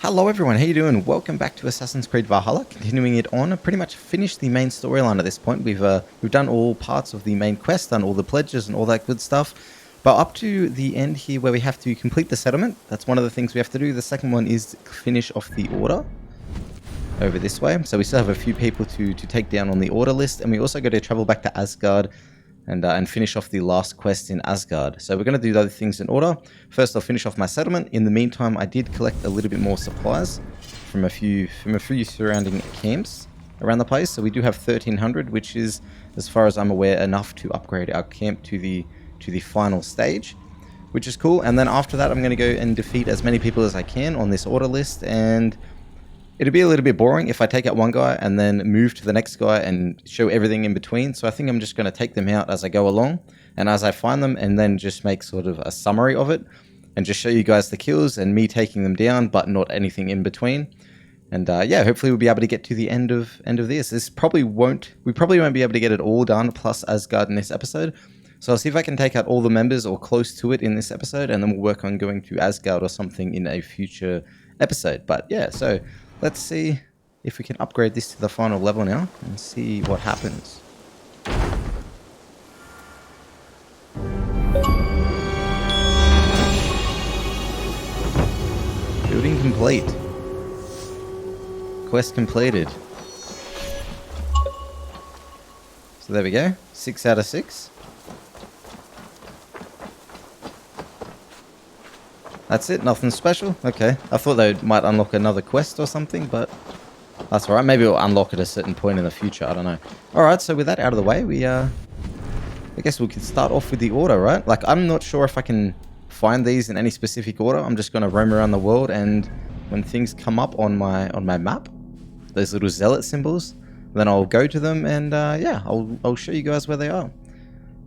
Hello everyone, how you doing? Welcome back to Assassin's Creed Valhalla. Continuing it on, pretty much finished the main storyline at this point. We've done all parts of the main quest, done all the pledges and all that good stuff. But up to the end here where we have to complete the settlement, that's one of the things we have to do. The second one is finish off the order over this way. So we still have a few people to take down on the order list, and we also got to travel back to Asgard and finish off the last quest in Asgard. So we're going to do those things in order. First, I'll finish off my settlement. In the meantime, I did collect a little bit more supplies from a few surrounding camps around the place. So we do have 1,300, which is, as far as I'm aware, enough to upgrade our camp to the final stage, which is cool. And then after that, I'm going to go and defeat as many people as I can on this order list, and it'd be a little bit boring if I take out one guy and then move to the next guy and show everything in between. So I think I'm just going to take them out as I go along and as I find them, and then just make sort of a summary of it and just show you guys the kills and me taking them down, but not anything in between. And yeah, hopefully we'll be able to get to the end of this. We probably won't be able to get it all done plus Asgard in this episode. So I'll see if I can take out all the members or close to it in this episode, and then we'll work on going to Asgard or something in a future episode. But yeah, so let's see if we can upgrade this to the final level now and see what happens. Building complete. Quest completed. So there we go. 6 out of 6. That's it? Nothing special? Okay. I thought they might unlock another quest or something, but that's alright. Maybe we'll unlock at a certain point in the future. I don't know. Alright, so with that out of the way, I guess we can start off with the order, right? Like, I'm not sure if I can find these in any specific order. I'm just going to roam around the world, and when things come up on my map, those little zealot symbols, then I'll go to them, and yeah, I'll show you guys where they are.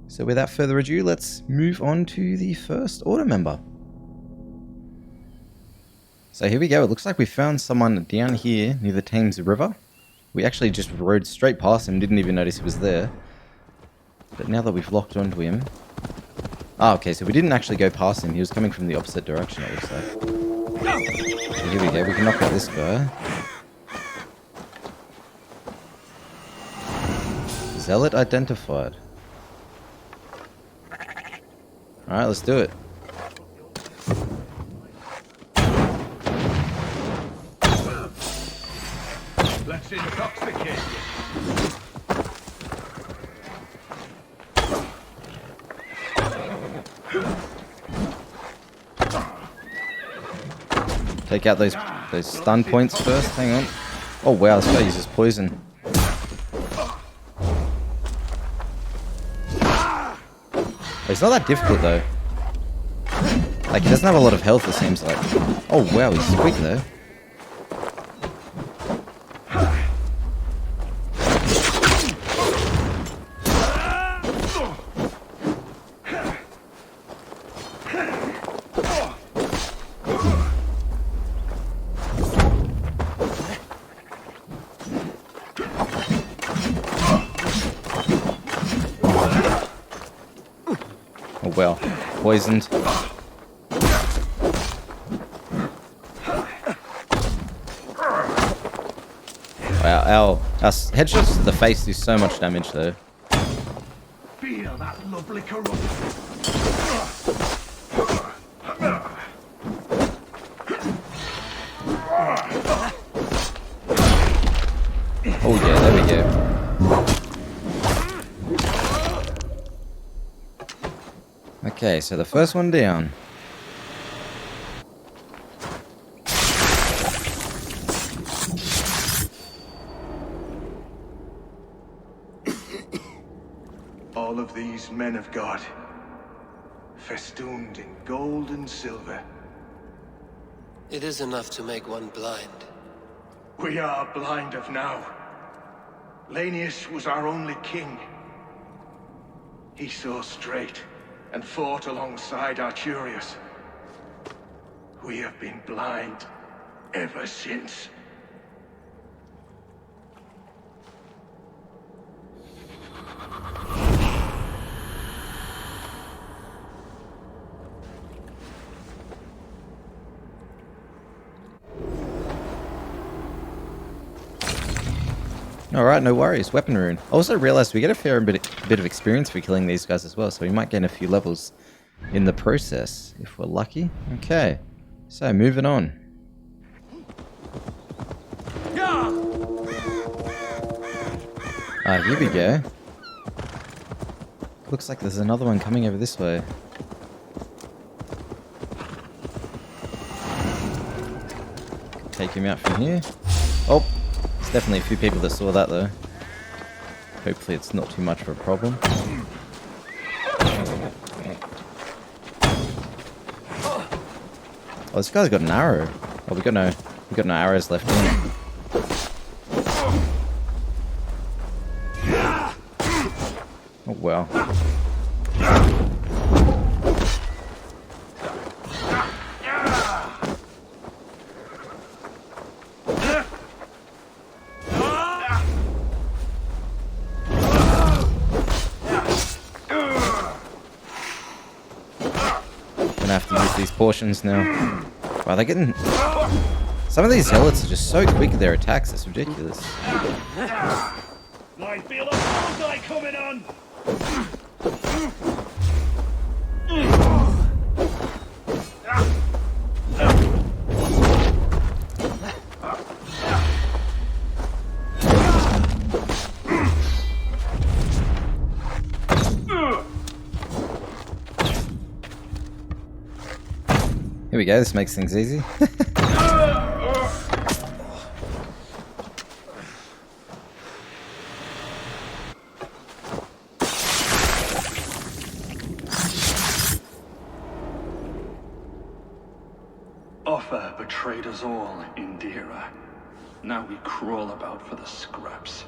So without further ado, let's move on to the first order member. So here we go. It looks like we found someone down here near the Thames River. We actually just rode straight past him, didn't even notice he was there. But now that we've locked onto him... Ah, okay, so we didn't actually go past him. He was coming from the opposite direction, it looks like. So here we go. We can knock out this guy. Zealot identified. Alright, let's do it. Let's intoxicate you. Take out those stun points first. Hang on. Oh wow, this guy uses poison. It's not that difficult though. Like, he doesn't have a lot of health, it seems like. Oh wow, he's quick though. Oh well, poisoned. Wow, our headshots to the face do so much damage though. Feel that lovely corruption. Oh yeah, there we go. Okay, so the first one down. All of these men of God, festooned in gold and silver. It is enough to make one blind. We are blind of now. Lanius was our only king. He saw straight and fought alongside Arturius. We have been blind ever since. Alright, no worries. Weapon rune. I also realized we get a fair bit of experience for killing these guys as well, so we might gain a few levels in the process, if we're lucky. Okay, so moving on. Ah, here we go. Looks like there's another one coming over this way. Take him out from here. Oh, there's definitely a few people that saw that though. Hopefully it's not too much of a problem. Oh, this guy's got an arrow. Oh, we got no arrows left in it. Oh wow. Gonna have to use these portions now. Wow, they're getting... Some of these zealots are just so quick at their attacks, it's ridiculous. I feel a bullseye coming on! Here we go, this makes things easy. Offa betrayed us all, Indira. Now we crawl about for the scraps.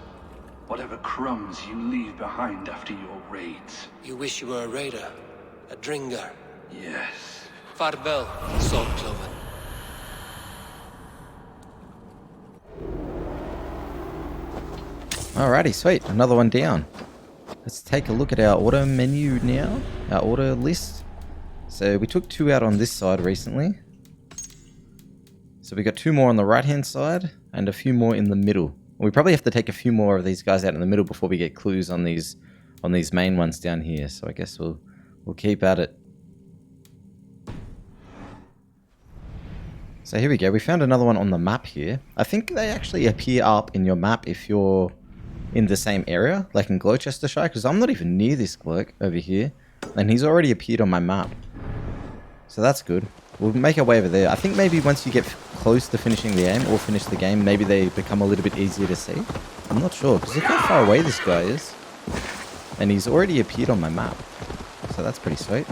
Whatever crumbs you leave behind after your raids. You wish you were a raider, a dringar. Yes. Farvel, Solkloven. Alrighty, sweet. Another one down. Let's take a look at our order menu now. Our order list. So we took 2 out on this side recently. So we got 2 more on the right hand side and a few more in the middle. We probably have to take a few more of these guys out in the middle before we get clues on these main ones down here. So I guess we'll keep at it. So here we go. We found another one on the map here. I think they actually appear up in your map if you're in the same area, like in Gloucestershire, because I'm not even near this bloke over here, and he's already appeared on my map. So that's good. We'll make our way over there. I think maybe once you get close to finishing the game, or finish the game, maybe they become a little bit easier to see. I'm not sure, because look how far away this guy is. And he's already appeared on my map. So that's pretty sweet.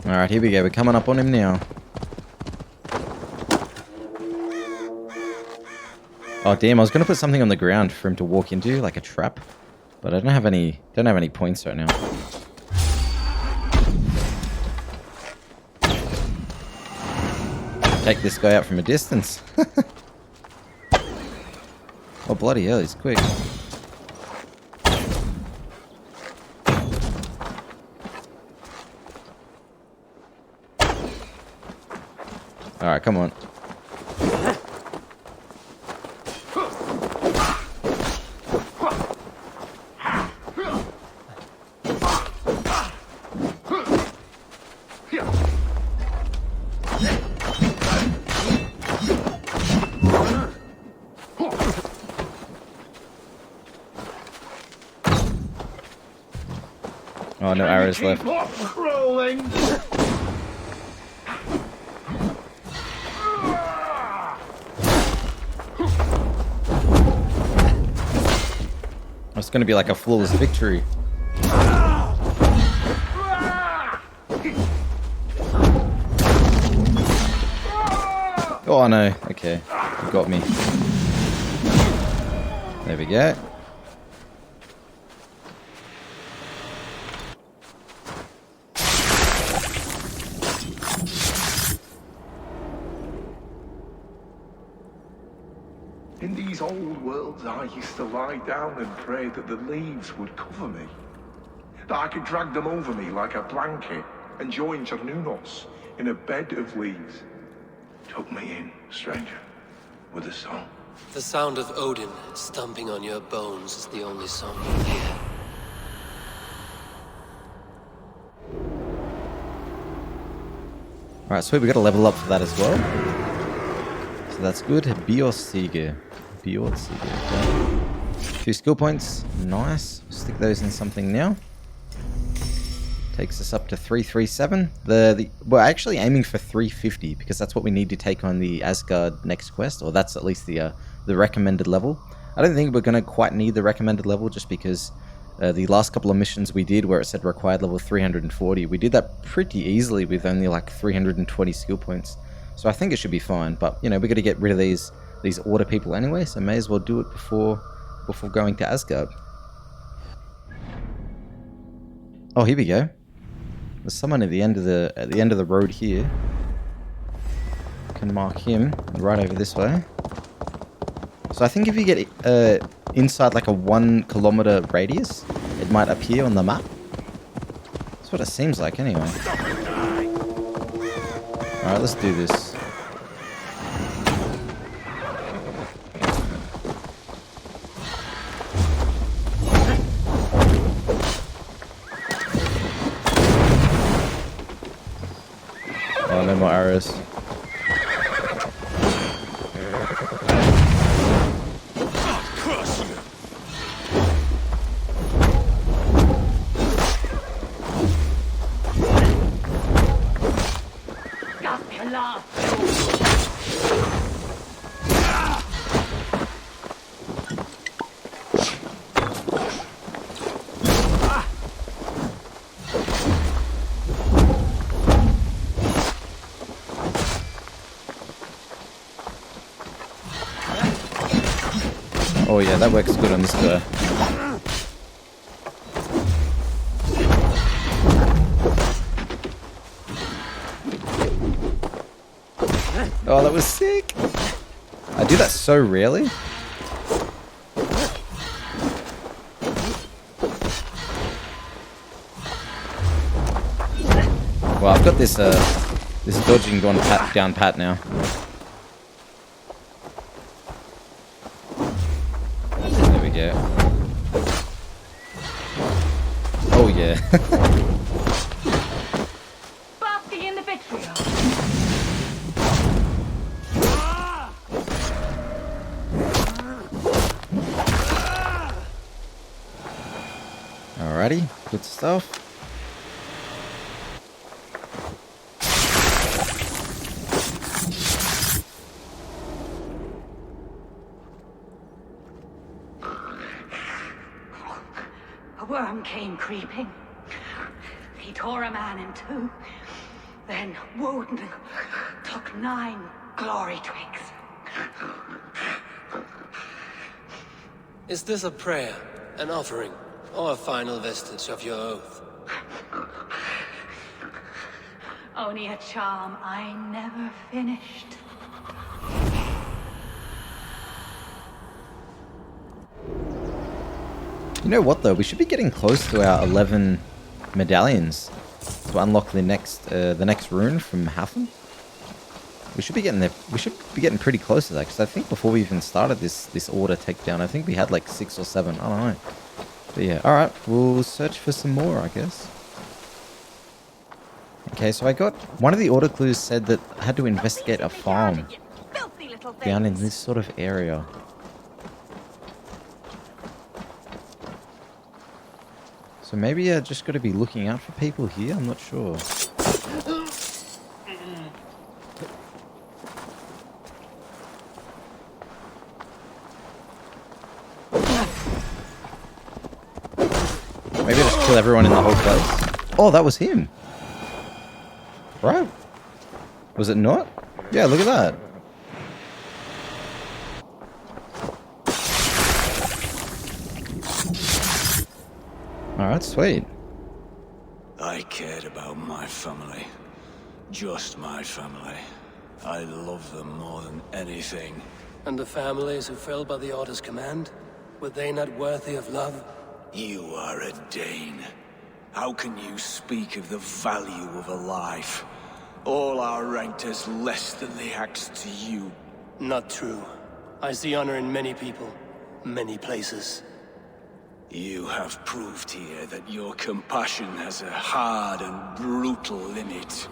Alright, here we go. We're coming up on him now. Oh damn, I was going to put something on the ground for him to walk into, like a trap. But I don't have any points right now. Take this guy out from a distance. Oh bloody hell, he's quick. Alright, come on. Oh, no arrows left. Rolling. It's going to be like a flawless victory. Oh no, okay. You got me. There we go. In these old worlds, I used to lie down and pray that the leaves would cover me. That I could drag them over me like a blanket and join Cernunos in a bed of leaves. Tuck me in, stranger, with a song. The sound of Odin stomping on your bones is the only song you hear. Alright, sweet, we got a level up for that as well. So that's good. Bjornstige. Okay. 2 skill points. Nice. Stick those in something now. Takes us up to 337. We're actually aiming for 350 because that's what we need to take on the Asgard next quest, or that's at least the recommended level. I don't think we're going to quite need the recommended level just because the last couple of missions we did where it said required level 340, we did that pretty easily with only like 320 skill points. So I think it should be fine, but you know, we got to get rid of these order people anyway, so may as well do it before going to Asgard. Oh, here we go. There's someone at the end of the road here. Can mark him right over this way. So I think if you get inside like a 1 kilometer radius, it might appear on the map. That's what it seems like anyway. Alright, let's do this. Oh, no more arrows. Oh yeah, that works good on this guy. Oh, that was sick! I do that so rarely. Well, I've got this dodging down pat now. There we go. Oh yeah. Basking in the vitriol. Alrighty, good stuff. A worm came creeping. He tore a man in two. Then Woden took 9 glory twigs. Is this a prayer, an offering, or a final vestige of your oath? Only a charm I never finished. You know what though? We should be getting close to our 11 medallions to unlock the next rune from Hafen. We should be getting there. We should be getting pretty close to that because I think before we even started this order takedown, I think we had like 6 or 7. I don't know. But yeah, all right. We'll search for some more, I guess. Okay, so I got one of the order clues said that I had to investigate a farm down in this sort of area. So maybe I just got to be looking out for people here. I'm not sure. Maybe I just kill everyone in the whole place. Oh, that was him. Right? Was it not? Yeah, look at that. Alright, sweet. I cared about my family. Just my family. I love them more than anything. And the families who fell by the Order's command? Were they not worthy of love? You are a Dane. How can you speak of the value of a life? All our ranked as less than the axe to you. Not true. I see honor in many people, many places. You have proved here that your compassion has a hard and brutal limit.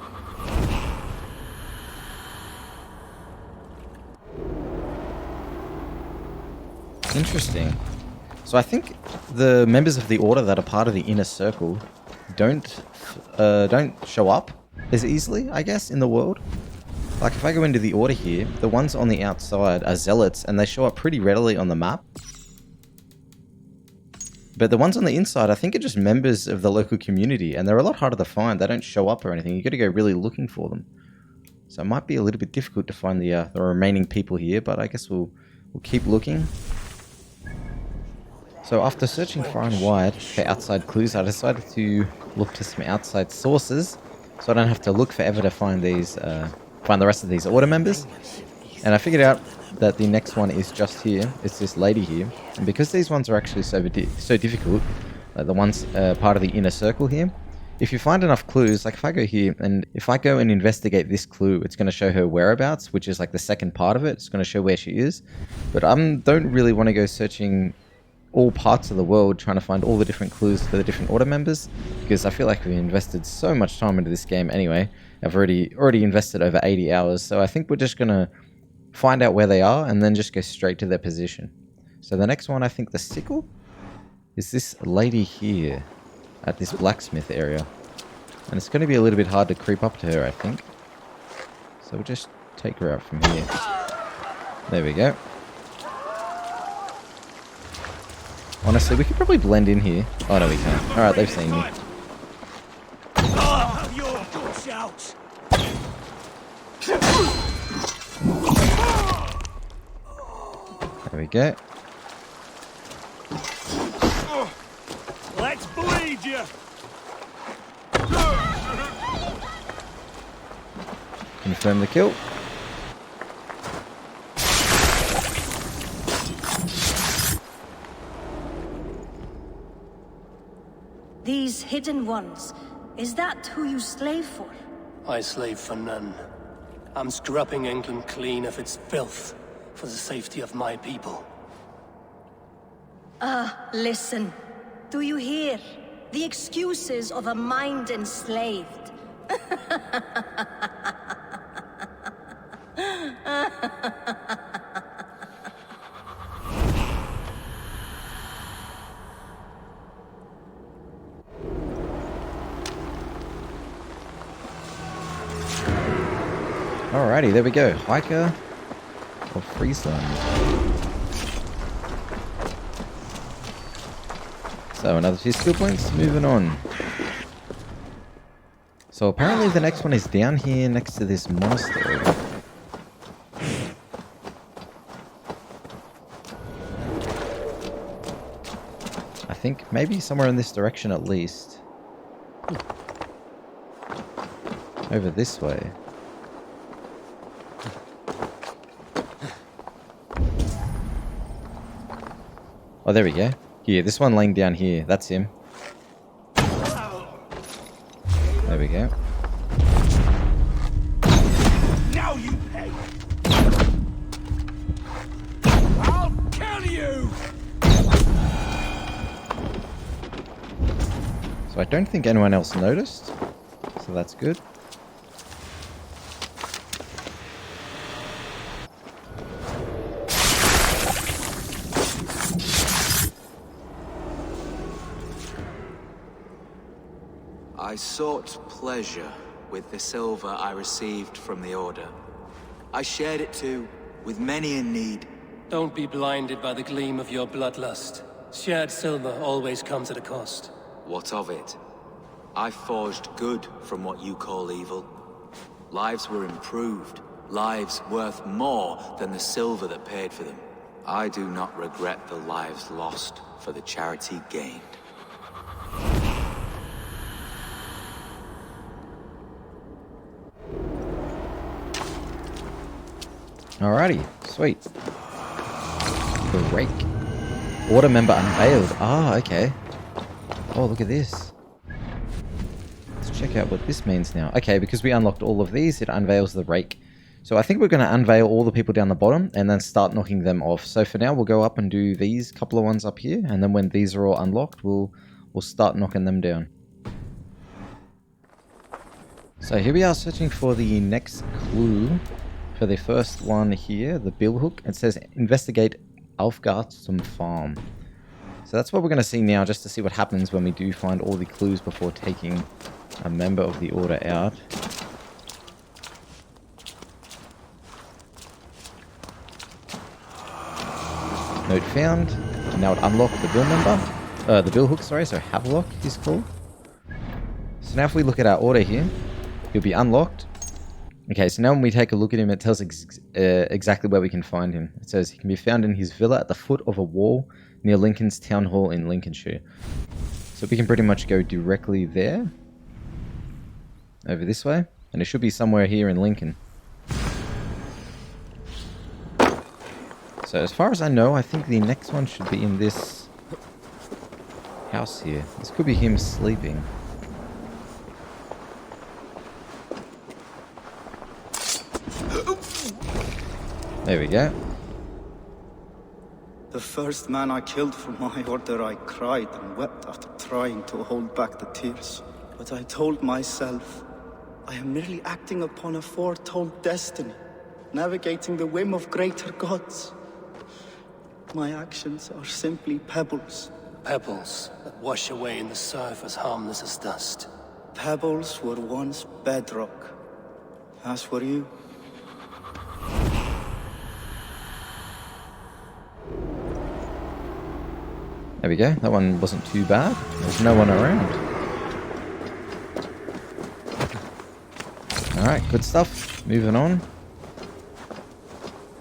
Interesting. So I think the members of the Order that are part of the inner circle don't show up as easily, I guess, in the world. Like if I go into the Order here, the ones on the outside are Zealots, and they show up pretty readily on the map. But the ones on the inside, I think are just members of the local community, and they're a lot harder to find. They don't show up or anything. You got to go really looking for them. So it might be a little bit difficult to find the remaining people here, but I guess we'll keep looking. So after searching far and wide for outside clues, I decided to look to some outside sources, so I don't have to look forever to find these, find the rest of these Order members. And I figured out that the next one is just here. It's this lady here, and because these ones are actually so difficult, the ones part of the inner circle here, if you find enough clues, like if I go here and if I go and investigate this clue, it's going to show her whereabouts, which is like the second part of it. It's going to show where she is, but I don't really want to go searching all parts of the world trying to find all the different clues for the different Order members, because I feel like we've invested so much time into this game anyway. I've already invested over 80 hours, so I think we're just gonna find out where they are and then just go straight to their position. So the next one, I think the sickle, is this lady here at this blacksmith area, and it's going to be a little bit hard to creep up to her, I think. So we'll just take her out from here. There we go. Honestly, we could probably blend in here. Oh, no, we can't. Alright, they've seen me. There we go. Let's bleed you. Confirm the kill. These hidden ones, is that who you slave for? I slave for none. I'm scrubbing England clean of its filth for the safety of my people. Listen. Do you hear? The excuses of a mind enslaved. Alrighty, there we go. Hiker of Friesland. So another 2 skill points, moving on. So apparently the next one is down here next to this monastery. I think maybe somewhere in this direction at least. Over this way. Oh, there we go. Here, this one laying down here. That's him. There we go. Now you pay. I'll kill you. So I don't think anyone else noticed. So that's good. I sought pleasure with the silver I received from the Order. I shared it too, with many in need. Don't be blinded by the gleam of your bloodlust. Shared silver always comes at a cost. What of it? I forged good from what you call evil. Lives were improved, lives worth more than the silver that paid for them. I do not regret the lives lost for the charity gained. Alrighty, sweet. The rake. Order member unveiled. Ah, okay. Oh, look at this. Let's check work out what this means now. Okay, because we unlocked all of these, it unveils the rake. So I think we're going to unveil all the people down the bottom and then start knocking them off. So for now, we'll go up and do these couple of ones up here. And then when these are all unlocked, we'll start knocking them down. So here we are searching for the next clue. For the first one here, the billhook. It says, investigate Alfgartsum Farm. So that's what we're going to see now, just to see what happens when we do find all the clues before taking a member of the Order out. Note found. Now it unlocked the bill member. The billhook, sorry, so Havelock is called. So now if we look at our order here, he'll be unlocked. Okay, so now when we take a look at him, it tells exactly where we can find him. It says he can be found in his villa at the foot of a wall near Lincoln's Town Hall in Lincolnshire. So we can pretty much go directly there. Over this way. And it should be somewhere here in Lincoln. So as far as I know, I think the next one should be in this house here. This could be him sleeping. There we go. The first man I killed for my order, I cried and wept after trying to hold back the tears. But I told myself, I am merely acting upon a foretold destiny, navigating the whim of greater gods. My actions are simply pebbles. Pebbles that wash away in the surf as harmless as dust. Pebbles were once bedrock, as were you. There we go. That one wasn't too bad. There's no one around. Alright, good stuff. Moving on.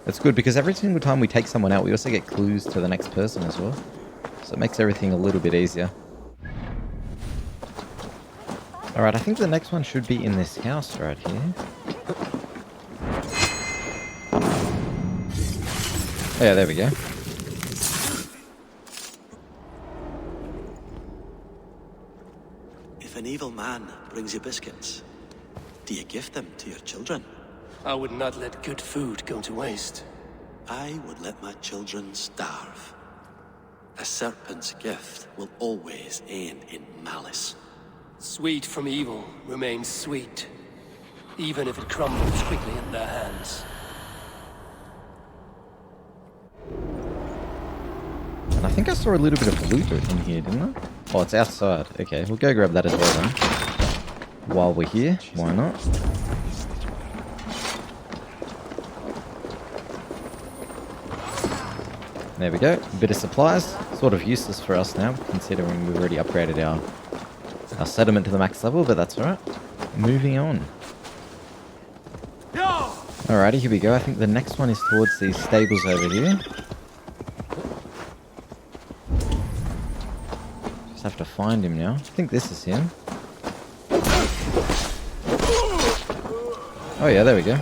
That's good because every single time we take someone out, we also get clues to the next person as well. So it makes everything a little bit easier. Alright, I think the next one should be in this house right here. Yeah, there we go. If an evil man brings you biscuits, do you give them to your children? I would not let good food go to waste. I would let my children starve. A serpent's gift will always end in malice. Sweet from evil remains sweet, even if it crumbles quickly in their hands. And I think I saw a little bit of loot in here, didn't I? Oh, it's outside. Okay, we'll go grab that as well then. While we're here, why not? There we go. A bit of supplies. Sort of useless for us now, considering we've already upgraded our settlement to the max level, but that's alright. Moving on. Alrighty, here we go. I think the next one is towards these stables over here. Just have to find him now. I think this is him. Oh yeah, there we go.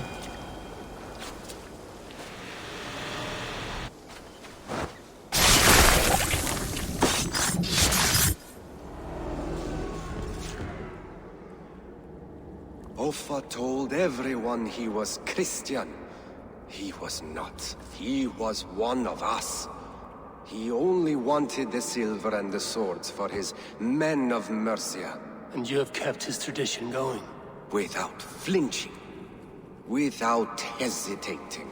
Offa told everyone he was Christian. He was not. He was one of us. He only wanted the silver and the swords for his men of Mercia. And you have kept his tradition going. Without flinching. Without hesitating.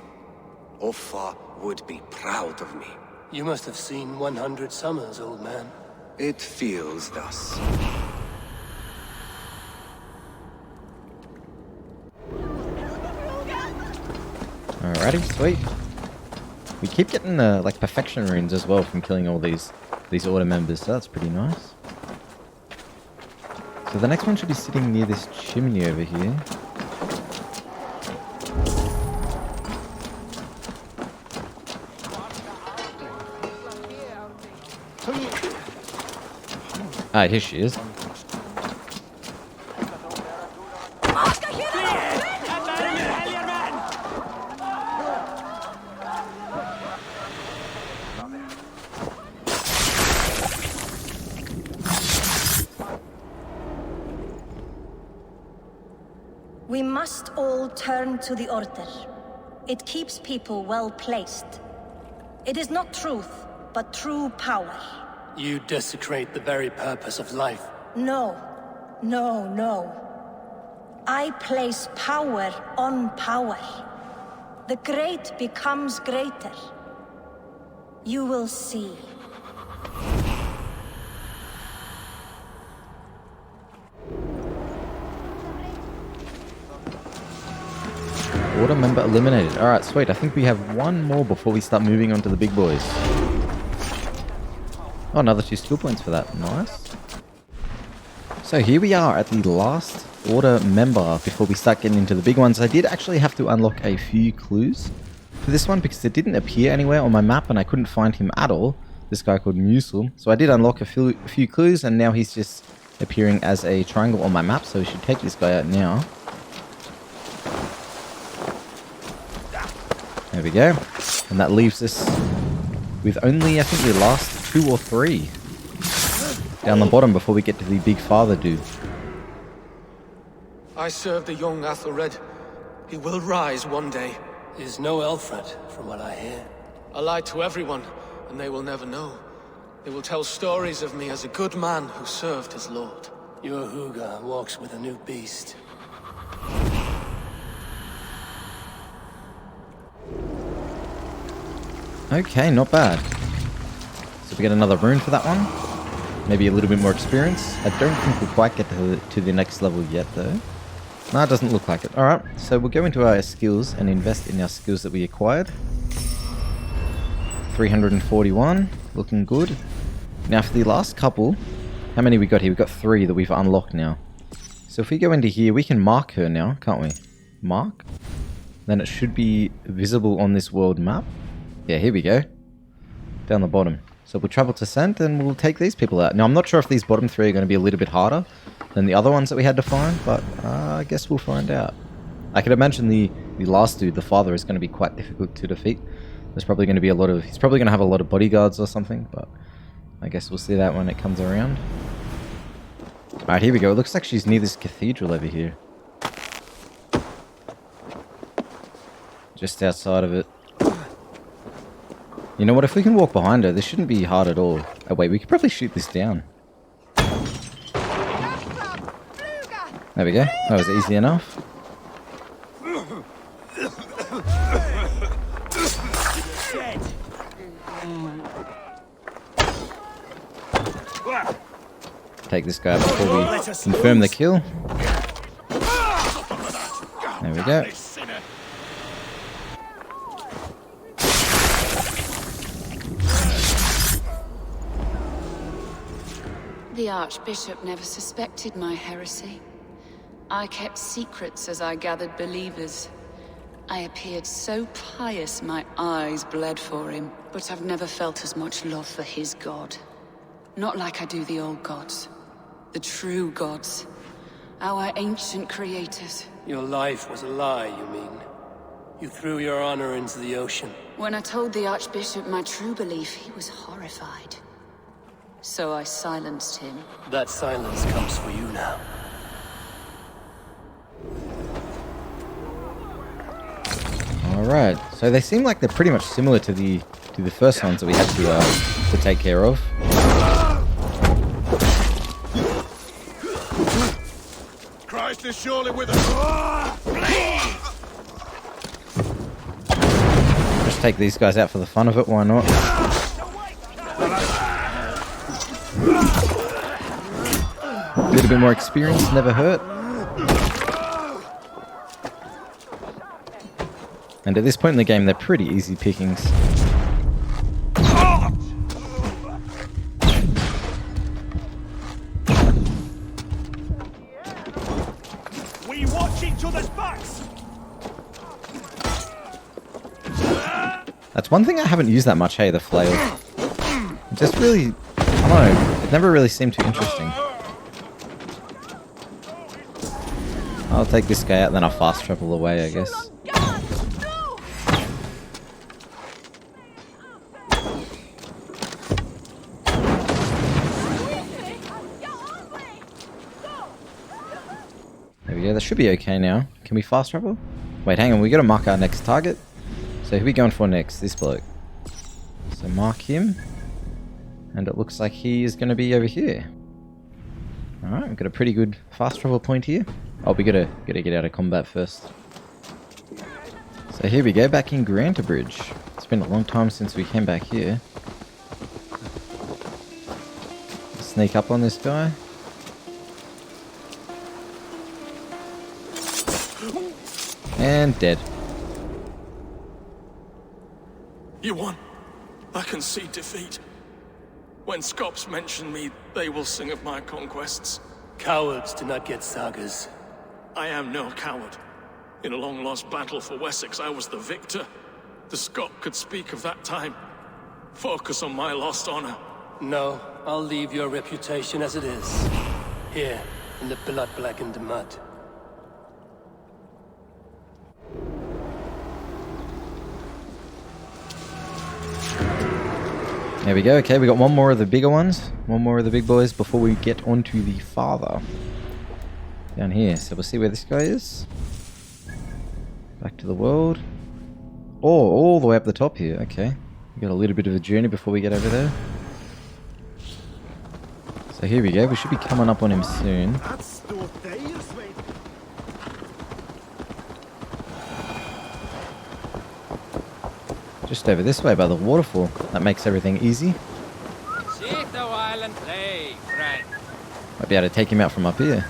Offa would be proud of me. You must have seen 100 summers, old man. It feels thus. Alrighty, sweet. We keep getting like perfection runes as well from killing all these order members, so that's pretty nice. So the next one should be sitting near this chimney over here. Ah, here she is. must all turn to the Order. It keeps people well placed. It is not truth, but true power. You desecrate the very purpose of life. No. No, no. I place power on power. The great becomes greater. You will see. Order member eliminated. Alright, sweet. I think we have one more before we start moving on to the big boys. Oh, another 2 skill points for that. Nice. So here we are at the last Order member before we start getting into the big ones. I did actually have to unlock a few clues for this one because it didn't appear anywhere on my map and I couldn't find him at all. This guy called Musil. So I did unlock a few clues and now he's just appearing as a triangle on my map. So we should take this guy out now. There we go. And that leaves us with only, I think, the last 2 or 3 down the bottom before we get to the big father dude. I serve the young Athelred. He will rise one day. He's no Alfred, from what I hear. I lied to everyone, and they will never know. They will tell stories of me as a good man who served his lord. Your Huga walks with a new beast. Okay, not bad. So we get another rune for that one. Maybe a little bit more experience. I don't think we'll quite get to the next level yet, though. No, it doesn't look like it. Alright, so we'll go into our skills and invest in our skills that we acquired. 341, looking good. Now for the last couple, how many we got here? We got 3 that we've unlocked now. So if we go into here, we can mark her now, can't we? Mark? Then it should be visible on this world map. Yeah, here we go. Down the bottom. So we'll travel to Sent and we'll take these people out. Now I'm not sure if these bottom 3 are going to be a little bit harder than the other ones that we had to find, but I guess we'll find out. I could imagine the last dude, the father, is going to be quite difficult to defeat. There's probably going to be a lot of... He's probably going to have a lot of bodyguards or something, but I guess we'll see that when it comes around. Alright, here we go. It looks like she's near this cathedral over here. Just outside of it. You know what? If we can walk behind her, this shouldn't be hard at all. Oh wait, we could probably shoot this down. There we go. That was easy enough. Take this guy before we confirm the kill. There we go. The Archbishop never suspected my heresy. I kept secrets as I gathered believers. I appeared so pious my eyes bled for him, but I've never felt as much love for his god. Not like I do the old gods. The true gods. Our ancient creators. Your life was a lie, you mean? You threw your honor into the ocean. When I told the Archbishop my true belief, he was horrified. So I silenced him. That silence comes for you now. Alright, so they seem like they're pretty much similar to the first ones that we had to take care of. Christ is surely with us. Just take these guys out for the fun of it, why not? A little bit more experience, never hurt. And at this point in the game, they're pretty easy pickings. We watch each other's backs. That's one thing I haven't used that much, hey, the flail. It just really, I don't know, it never really seemed too interesting. I'll take this guy out, then I'll fast travel away, I guess. There we go, that should be okay now. Can we fast travel? Wait, hang on. We got to mark our next target. So who are we going for next? This bloke. So mark him. And it looks like he is going to be over here. Alright, we've got a pretty good fast travel point here. Oh, we gotta get out of combat first. So here we go, back in Bridge. It's been a long time since we came back here. Sneak up on this guy. And dead. You won. I concede defeat. When Scops mention me, they will sing of my conquests. Cowards do not get sagas. I am no coward. In a long-lost battle for Wessex, I was the victor. The Scot could speak of that time. Focus on my lost honor. No, I'll leave your reputation as it is. Here, in the blood-blackened mud. There we go. Okay, we got one more of the bigger ones. One more of the big boys before we get onto the father. Down here. So we'll see where this guy is. Back to the world. Oh, all the way up the top here. Okay. We got a little bit of a journey before we get over there. So here we go. We should be coming up on him soon. Just over this way by the waterfall. That makes everything easy. Sit a while and play, friend. Might be able to take him out from up here.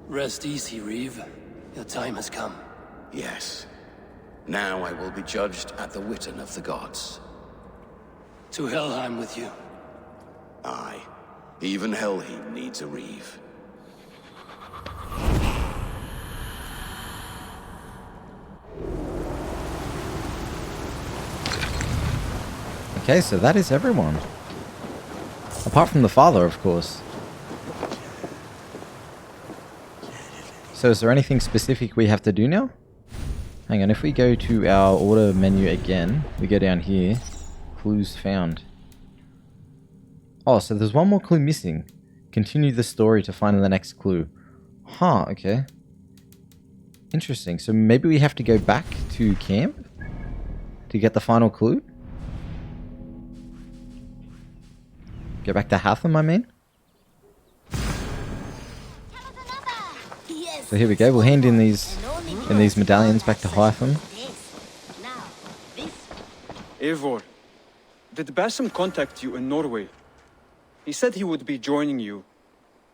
Rest easy, Reeve. Your time has come. Yes. Now I will be judged at the Witten of the gods. To Helheim with you. Aye. Even Helheim needs a Reeve. Okay, so that is everyone. Apart from the father, of course. So is there anything specific we have to do now? Hang on, if we go to our order menu again, we go down here. Clues found. Oh, so there's one more clue missing. Continue the story to find the next clue. Huh, okay. Interesting. So maybe we have to go back to camp to get the final clue? Go back to Hatham, I mean? So here we go. We'll hand in these medallions back to Hatham. Eivor, did Basim contact you in Norway? He said he would be joining you.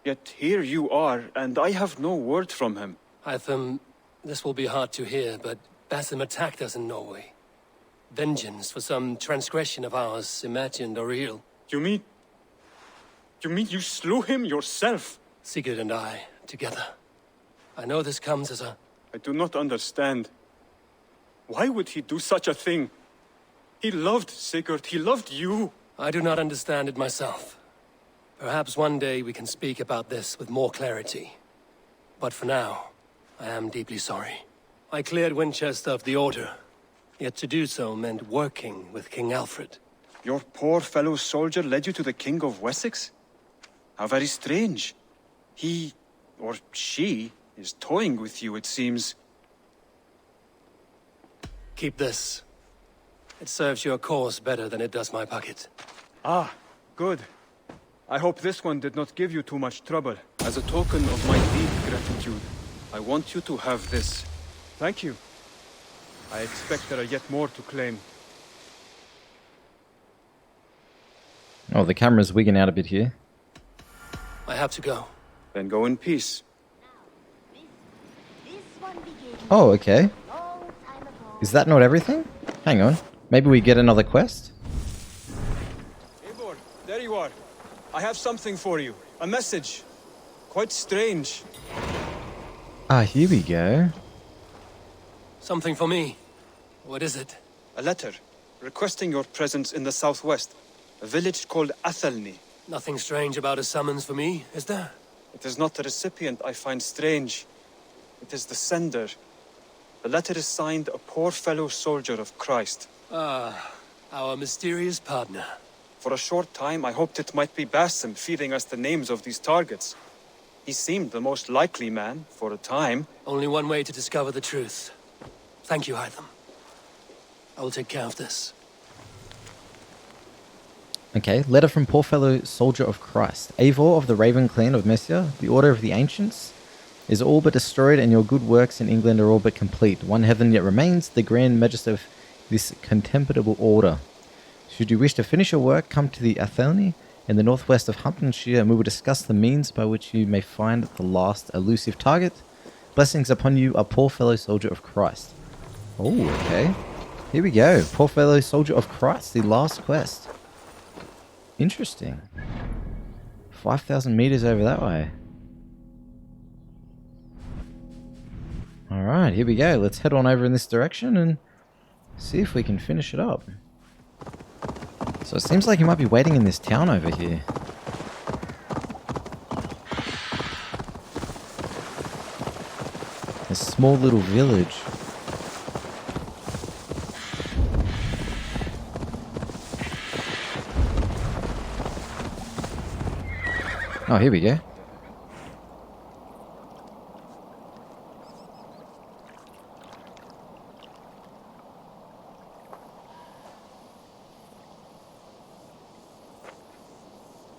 Yet here you are, and I have no word from him. Hatham, this will be hard to hear, but Basim attacked us in Norway. Vengeance for some transgression of ours, imagined or real. You mean you slew him yourself? Sigurd and I, together. I know this comes as a... I do not understand. Why would he do such a thing? He loved Sigurd, he loved you. I do not understand it myself. Perhaps one day we can speak about this with more clarity. But for now, I am deeply sorry. I cleared Winchester of the Order, yet to do so meant working with King Alfred. Your poor fellow soldier led you to the King of Wessex? How very strange. He, or she, is toying with you, it seems. Keep this. It serves your cause better than it does my pocket. Ah, good. I hope this one did not give you too much trouble. As a token of my deep gratitude, I want you to have this. Thank you. I expect there are yet more to claim. Oh, the camera's wigging out a bit here. I have to go. Then go in peace. Oh, okay. Is that not everything? Hang on. Maybe we get another quest? Eivor, there you are. I have something for you. A message. Quite strange. Ah, here we go. Something for me. What is it? A letter, requesting your presence in the southwest. A village called Athelney. Nothing strange about a summons for me, is there? It is not the recipient I find strange. It is the sender. The letter is signed a poor fellow soldier of Christ. Ah, our mysterious partner. For a short time, I hoped it might be Basim feeding us the names of these targets. He seemed the most likely man, for a time. Only one way to discover the truth. Thank you, Hytham. I will take care of this. Okay, letter from poor fellow soldier of Christ. Eivor of the Raven clan of Messia, the Order of the Ancients, is all but destroyed, and your good works in England are all but complete. One heaven yet remains, the grand majesty of this contemptible order. Should you wish to finish your work, come to the Athelney in the northwest of Hamptonshire, and we will discuss the means by which you may find the last elusive target. Blessings upon you, a poor fellow soldier of Christ. Oh, okay. Here we go. Poor fellow soldier of Christ, the last quest. Interesting. 5,000 meters over that way. Alright, here we go. Let's head on over in this direction and see if we can finish it up. So it seems like you might be waiting in this town over here. A small little village. Oh, here we go.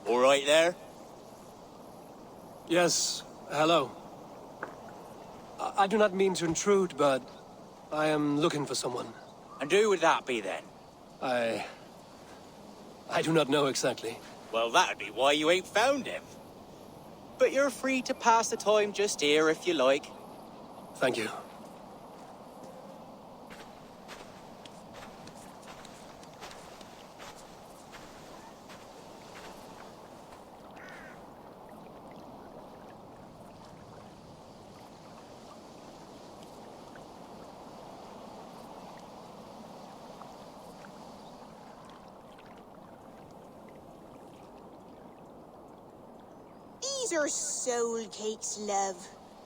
All right there? Yes, hello. I do not mean to intrude, but I am looking for someone. And who would that be then? I do not know exactly. Well, that'd be why you ain't found him. But you're free to pass the time just here if you like. Thank you. These are soul cakes, love.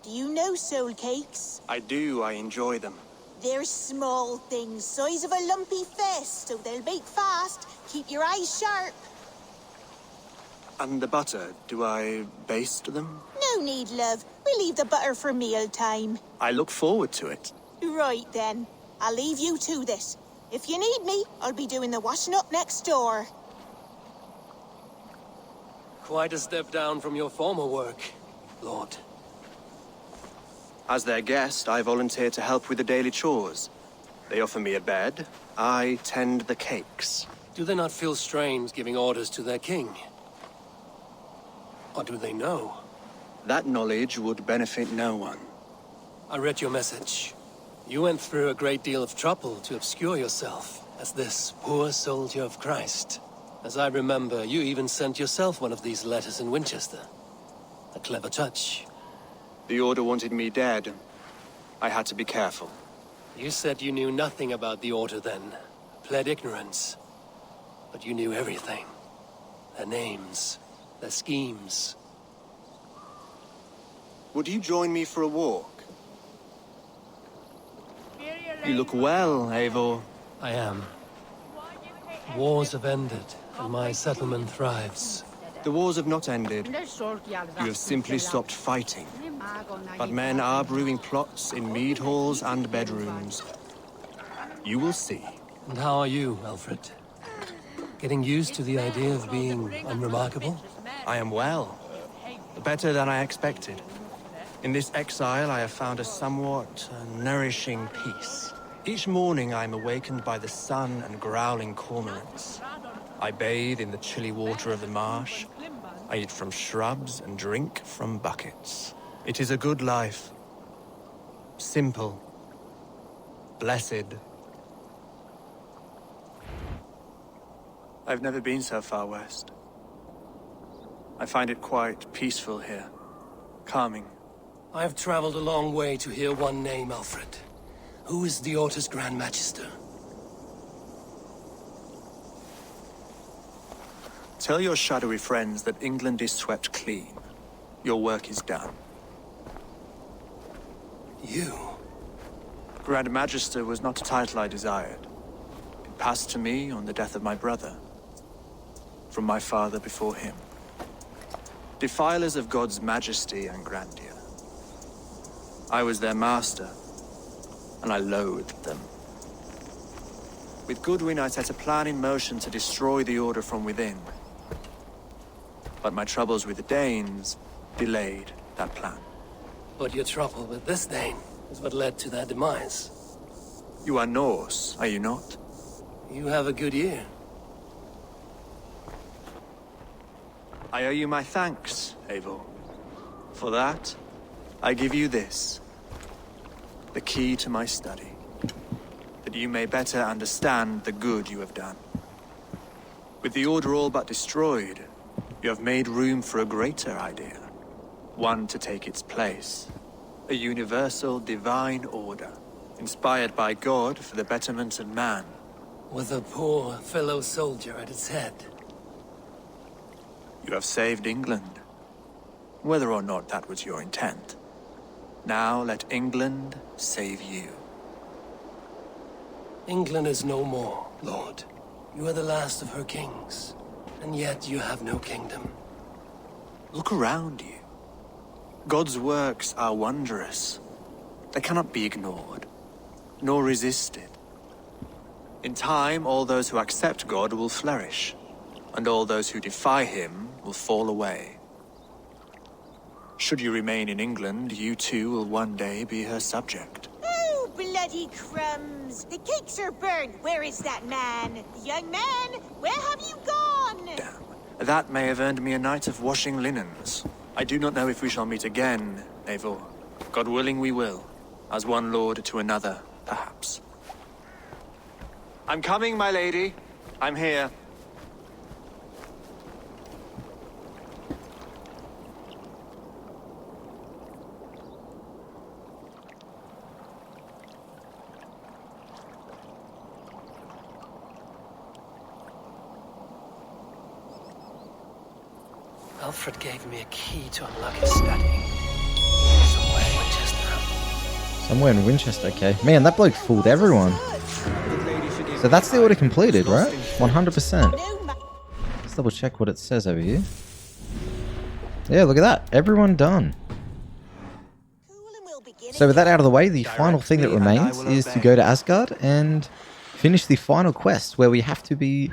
Do you know soul cakes? I do. I enjoy them. They're small things, size of a lumpy fist, so they'll bake fast. Keep your eyes sharp. And the butter, do I baste them? No need, love. We'll leave the butter for meal time. I look forward to it. Right then. I'll leave you to this. If you need me, I'll be doing the washing up next door. Quite a step down from your former work, Lord. As their guest, I volunteer to help with the daily chores. They offer me a bed. I tend the cakes. Do they not feel strange giving orders to their king? Or do they know? That knowledge would benefit no one. I read your message. You went through a great deal of trouble to obscure yourself as this poor soldier of Christ. As I remember, you even sent yourself one of these letters in Winchester. A clever touch. The Order wanted me dead. I had to be careful. You said you knew nothing about the Order then. Pled ignorance. But you knew everything. Their names. Their schemes. Would you join me for a walk? You look well, Eivor. I am. Wars have ended, and my settlement thrives. The wars have not ended. You have simply stopped fighting. But men are brewing plots in mead halls and bedrooms. You will see. And how are you, Alfred? Getting used to the idea of being unremarkable? I am well. Better than I expected. In this exile, I have found a somewhat nourishing peace. Each morning, I am awakened by the sun and growling cormorants. I bathe in the chilly water of the marsh. I eat from shrubs and drink from buckets. It is a good life. Simple. Blessed. I've never been so far west. I find it quite peaceful here. Calming. I have traveled a long way to hear one name, Alfred. Who is the Order's Grand Magister? Tell your shadowy friends that England is swept clean. Your work is done. You? Grand Magister was not a title I desired. It passed to me on the death of my brother, from my father before him. Defilers of God's majesty and grandeur. I was their master, and I loathed them. With Goodwin, I set a plan in motion to destroy the Order from within. But my troubles with the Danes delayed that plan. But your trouble with this Dane is what led to their demise. You are Norse, are you not? You have a good ear. I owe you my thanks, Eivor. For that, I give you this. The key to my study. That you may better understand the good you have done. With the Order all but destroyed, you have made room for a greater idea. One to take its place. A universal divine order, inspired by God for the betterment of man. With a poor fellow soldier at its head. You have saved England, whether or not that was your intent. Now let England save you. England is no more, Lord. You are the last of her kings, and yet you have no kingdom. Look around you. God's works are wondrous. They cannot be ignored, nor resisted. In time, all those who accept God will flourish, and all those who defy him will fall away. Should you remain in England, you too will one day be her subject. Oh, bloody crumbs! The cakes are burned. Where is that man? Young man, where have you gone? That may have earned me a night of washing linens. I do not know if we shall meet again, Eivor. God willing we will. As one lord to another, perhaps. I'm coming, my lady. I'm here. Alfred gave me a key to unlock his study. Somewhere in Winchester. Somewhere in Winchester, okay. Man, that bloke fooled everyone. So that's the order completed, right? 100%. Let's double check what it says over here. Yeah, look at that. Everyone done. So with that out of the way, the final thing that remains is to go to Asgard and finish the final quest, where we have to be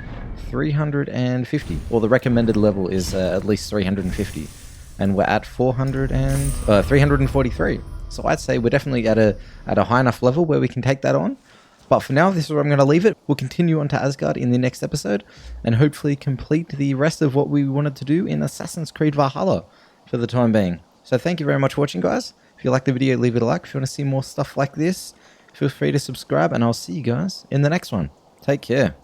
350, or the recommended level is at least 350, and we're at 343. So I'd say we're definitely at a high enough level where we can take that on. But for now, this is where I'm going to leave it. We'll continue on to Asgard in the next episode, and hopefully complete the rest of what we wanted to do in Assassin's Creed Valhalla for the time being. So thank you very much for watching, guys. If you like the video, leave it a like. If you want to see more stuff like this, feel free to subscribe, and I'll see you guys in the next one. Take care.